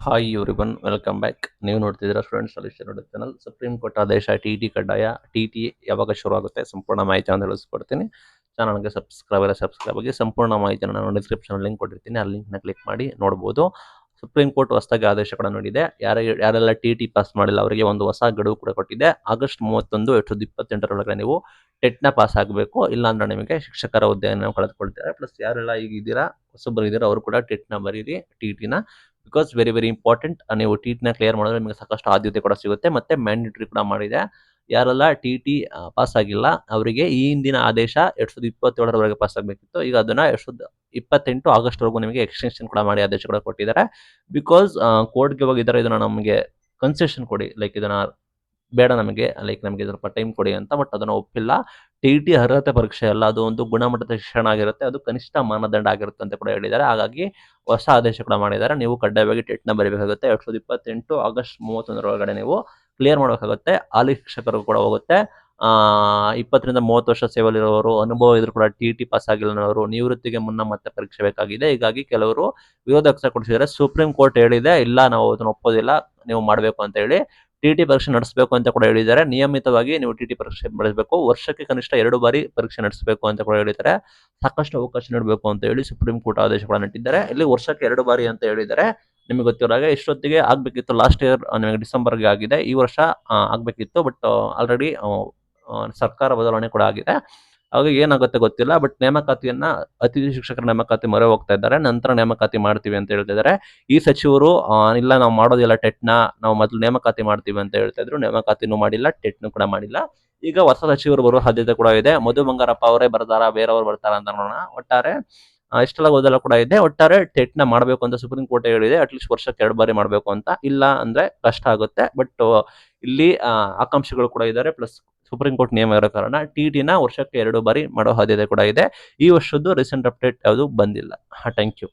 Hi everyone welcome back. ನೀವು ನೋಡ್ತಿದ್ದೀರಾ student solution YouTube channel. Supreme court ಆದೇಶ T ಕಡ್ಡಾಯ, ಟಿ ಯಾವಾಗ ಶುರು ಆಗುತ್ತೆ ಸಂಪೂರ್ಣ ಮಾಹಿತಿಯನ್ನು ತಿಳಿಸ್ಕೊಡ್ತೀನಿ. ಚಾನಲ್ಗೆ ಸಬ್ಸ್ಕ್ರೈಬ್ ಆಗಿ. ಸಂಪೂರ್ಣ ಮಾಹಿತಿಯನ್ನು ನಾನು ಡಿಸ್ಕ್ರಿಪ್ಷನ್ ಲಿಂಕ್ ಕೊಟ್ಟಿರ್ತೀನಿ, ಆ ಲಿಂಕ್ನ ಕ್ಲಿಕ್ ಮಾಡಿ ನೋಡ್ಬೋದು. ಸುಪ್ರೀಂ ಕೋರ್ಟ್ ಹೊಸದಾಗಿ ಆದೇಶಗಳನ್ನು ನೀಡಿದೆ. ಯಾರೆಲ್ಲ ಟಿ ಪಾಸ್ ಮಾಡಿಲ್ಲ ಅವರಿಗೆ ಒಂದು ಹೊಸ ಗಡುವು ಕೂಡ ಕೊಟ್ಟಿದೆ. ಆಗಸ್ಟ್ 31, 2028 ನೀವು ಟೆಟ್ನ ಪಾಸ್ ಆಗಬೇಕು, ಇಲ್ಲಾಂದ್ರೆ ನಿಮಗೆ ಶಿಕ್ಷಕರ ಹುದ್ದೆಯನ್ನು ಕಳೆದುಕೊಳ್ತಾರೆ. ಪ್ಲಸ್ ಯಾರೆಲ್ಲ ಈಗ ಇದ್ದೀರಾ, ಹೊಸೊಬ್ಬರು ಇದ್ದೀರಾ, ಅವರು ಕೂಡ ಟೆಟ್ನ ಬರೀರಿ, ಟಿನ. Because very important. ನೀವು ಟಿನ ಕ್ಲಿಯರ್ ಮಾಡಿದ್ರೆ ನಿಮಗೆ ಸಾಕಷ್ಟು ಆದ್ಯತೆ ಕೂಡ ಸಿಗುತ್ತೆ. ಮತ್ತೆ ಮ್ಯಾಂಡೇಟರಿ ಕೂಡ ಮಾಡಿದೆ. ಯಾರೆಲ್ಲ ಟಿ ಪಾಸ್ ಆಗಿಲ್ಲ ಅವರಿಗೆ ಈ ಹಿಂದಿನ ಆದೇಶ 2027 ಪಾಸ್ ಆಗಬೇಕಿತ್ತು. ಈಗ ಅದನ್ನ 2028 ಆಗಸ್ಟ್ ವರೆಗೂ ನಿಮಗೆ ಎಕ್ಸ್ಟೆನ್ಷನ್ ಕೂಡ ಮಾಡಿ ಆದೇಶ ಕೂಡ ಕೊಟ್ಟಿದ್ದಾರೆ. ಬಿಕಾಸ್ ಕೋರ್ಟ್ಗೆ ಹೋಗಿದ್ದಾರೆ, ಇದನ್ನ ನಮಗೆ ಕನ್ಸೆಷನ್ ಕೊಡಿ, ಲೈಕ್ ಇದನ್ನ ಬೇಡ ನಮಗೆ, ಲೈಕ್ ನಮಗೆ ಸ್ವಲ್ಪ ಟೈಮ್ ಕೊಡಿ ಅಂತ. ಬಟ್ ಅದನ್ನು ಒಪ್ಪಿಲ್ಲ. ಟಿ ಅರ್ಹತೆ ಪರೀಕ್ಷೆ ಅಲ್ಲ, ಅದು ಒಂದು ಗುಣಮಟ್ಟದ ಶಿಕ್ಷಣ ಆಗಿರುತ್ತೆ, ಅದು ಕನಿಷ್ಠ ಮಾನದಂಡ ಆಗಿರುತ್ತೆ ಅಂತ ಕೂಡ ಹೇಳಿದ್ದಾರೆ. ಹಾಗಾಗಿ ಹೊಸ ಆದೇಶ ಕೂಡ ಮಾಡಿದ್ದಾರೆ. ನೀವು ಕಡ್ಡಾಯವಾಗಿ ಟೆಟ್ನ ಬರೀಬೇಕಾಗುತ್ತೆ. 2028 ಆಗಸ್ಟ್ 31 ನೀವು ಕ್ಲಿಯರ್ ಮಾಡಬೇಕಾಗುತ್ತೆ. ಹಾಲಿ ಶಿಕ್ಷಕರು ಕೂಡ ಹೋಗುತ್ತೆ. 20 ರಿಂದ 30 ವರ್ಷ ಸೇವೆಯಲ್ಲಿರುವವರು, ಅನುಭವ ಇದ್ರು ಕೂಡ ಟಿ ಪಾಸ್ ಆಗಿಲ್ಲದವರು, ನಿವೃತ್ತಿಗೆ ಮುನ್ನ ಮತ್ತೆ ಪರೀಕ್ಷೆ ಬೇಕಾಗಿದೆ. ಹೀಗಾಗಿ ಕೆಲವರು ವಿರೋಧ ವ್ಯಕ್ತಪಡಿಸಿದ್ದಾರೆ. ಸುಪ್ರೀಂ ಕೋರ್ಟ್ ಹೇಳಿದೆ, ಇಲ್ಲ ನಾವು ಅದನ್ನು ಒಪ್ಪೋದಿಲ್ಲ, ನೀವು ಮಾಡಬೇಕು ಅಂತ ಹೇಳಿ. ಟಿ ಪರೀಕ್ಷೆ ನಡೆಸಬೇಕು ಅಂತ ಕೂಡ ಹೇಳಿದ್ದಾರೆ. ನಿಯಮಿತವಾಗಿ ನೀವು ಟಿ ಪರೀಕ್ಷೆ ನಡೆಸಬೇಕು. ವರ್ಷಕ್ಕೆ ಕನಿಷ್ಠ 2 ಬಾರಿ ಪರೀಕ್ಷೆ ನಡೆಸಬೇಕು ಅಂತ ಕೂಡ ಹೇಳಿದ್ದಾರೆ. ಸಾಕಷ್ಟು ಅವಕಾಶ ನೀಡಬೇಕು ಅಂತ ಹೇಳಿ ಸುಪ್ರೀಂ ಕೋರ್ಟ್ ಆದೇಶಗಳನ್ನು ನೀಟ್ಟಿದ್ದಾರೆ. ಇಲ್ಲಿ ವರ್ಷಕ್ಕೆ 2 ಬಾರಿ ಅಂತ ಹೇಳಿದ್ದಾರೆ. ನಿಮಗೆ ಗೊತ್ತಿರೋ ಹಾಗೆ ಇಷ್ಟೊತ್ತಿಗೆ ಆಗ್ಬೇಕಿತ್ತು, ಲಾಸ್ಟ್ ಇಯರ್ ನಿಮಗೆ ಡಿಸೆಂಬರ್ಗೆ ಆಗಿದೆ. ಈ ವರ್ಷ ಆಗ್ಬೇಕಿತ್ತು, ಬಟ್ ಆಲ್ರೆಡಿ ಸರ್ಕಾರ ಬದಲಾವಣೆ ಕೂಡ ಆಗಿದೆ. ಹಾಗಾಗಿ ಏನಾಗುತ್ತೆ ಗೊತ್ತಿಲ್ಲ. ಬಟ್ ನೇಮಕಾತಿಯನ್ನ ಅತಿಥಿ ಶಿಕ್ಷಕರ ನೇಮಕಾತಿ ಮೊರೆ ಹೋಗ್ತಾ ಇದ್ದಾರೆ. ನಂತರ ನೇಮಕಾತಿ ಮಾಡ್ತೀವಿ ಅಂತ ಹೇಳ್ತಿದ್ದಾರೆ. ಈ ಸಚಿವರು ಇಲ್ಲ ನಾವು ಮಾಡೋದಿಲ್ಲ ಟೆಟ್ನ, ನಾವು ಮೊದಲು ನೇಮಕಾತಿ ಮಾಡ್ತೀವಿ ಅಂತ ಹೇಳ್ತಾ ಇದ್ರು. ನೇಮಕಾತಿನೂ ಮಾಡಿಲ್ಲ, ಟೆಟ್ನು ಕೂಡ ಮಾಡಿಲ್ಲ. ಈಗ ಹೊಸ ಸಚಿವರು ಬರುವ ಸಾಧ್ಯತೆ ಕೂಡ ಇದೆ. ಮಧು ಬಂಗಾರಪ್ಪ ಅವರೇ ಬರ್ತಾರಾ, ಬೇರೆಯವರು ಬರ್ತಾರಾ ಅಂತ ನೋಡೋಣ. ಒಟ್ಟಾರೆ ಇಷ್ಟೆಲ್ಲ ಓದೆಲ್ಲ ಕೂಡ ಇದೆ. ಒಟ್ಟಾರೆ ಟೆಟ್ನ ಮಾಡಬೇಕು ಅಂತ ಸುಪ್ರೀಂ ಕೋರ್ಟ್ ಹೇಳಿದೆ. ಅಟ್ಲೀಸ್ಟ್ ವರ್ಷಕ್ಕೆ 2 ಬಾರಿ ಮಾಡಬೇಕು ಅಂತ. ಇಲ್ಲ ಅಂದ್ರೆ ಕಷ್ಟ ಆಗುತ್ತೆ. ಬಟ್ ಇಲ್ಲಿ ಆಕಾಂಕ್ಷಿಗಳು ಕೂಡ ಇದ್ದಾರೆ. ಪ್ಲಸ್ ಸುಪ್ರೀಂ ಕೋರ್ಟ್ ನಿಯಮ ಇರೋ ಕಾರಣ ಟಿನ ವರ್ಷಕ್ಕೆ 2 ಬಾರಿ ಮಾಡೋ ಸಾಧ್ಯತೆ ಕೂಡ ಇದೆ. ಈ ವರ್ಷದ್ದು ರೀಸೆಂಟ್ ಅಪ್ಡೇಟ್ ಯಾವುದು ಬಂದಿಲ್ಲ. Thank you.